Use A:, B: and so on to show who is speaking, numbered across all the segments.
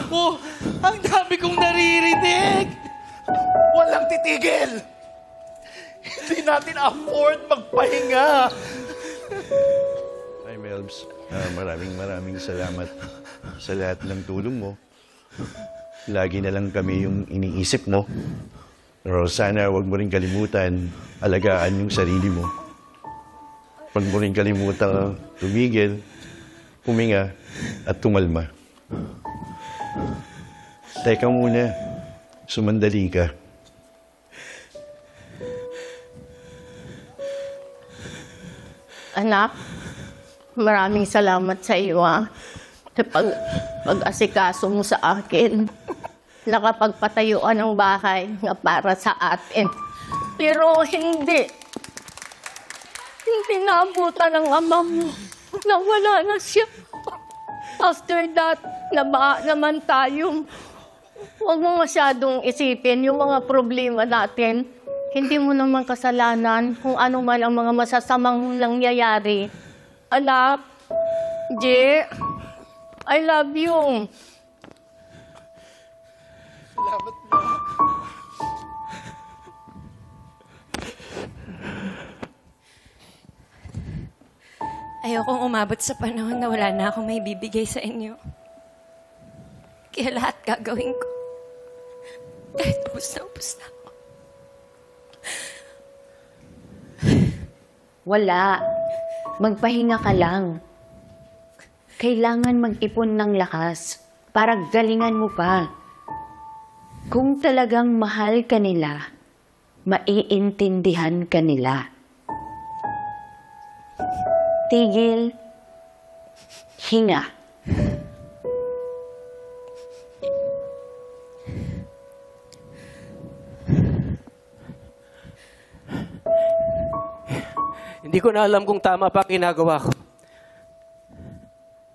A: ko! Ang dami kong naririnig!
B: Walang titigil! Hindi natin afford magpahinga!
C: Hi, Melbs. Maraming salamat sa lahat ng tulong mo. Lagi na lang kami yung iniisip mo. Pero sana huwag mo rin kalimutan, alagaan yung sarili mo. Huwag mo rin kalimutan tumigil, huminga, at tumalma. Teka muna, sumandali ka.
D: Anak, maraming salamat sa iyo, sa pag-asikaso mo sa akin. Nakapagpatayuan ng bahay na para sa atin. Pero hindi naabutan ng ama mo. Nawala na siya. After that, nabaa naman tayo. Huwag mo masyadong isipin yung mga problema natin. Hindi mo naman kasalanan kung ano man ang mga masasamang nangyayari. Anak, Je, I love you.
B: Salamat, Ma.
E: Ayokong umabot sa panahon na wala na akong may bibigay sa inyo. Kaya lahat gagawin ko. Kahit ubus na ako.
F: Wala. Magpahinga ka lang. Kailangan mag-ipon ng lakas para galingan mo pa. Kung talagang mahal ka nila, maiintindihan ka nila. Tigil, hinga.
G: Hindi ko na alam kung tama pa ang ginagawa ko.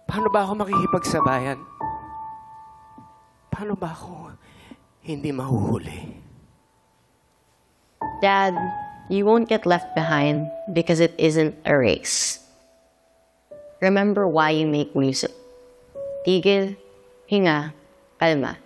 G: Paano ba ako makikipagsabayan? Paano ba ako hindi mahuhuli?
F: Dad, you won't get left behind because it isn't a race. Remember why you make music. Tigil, hinga, kalma.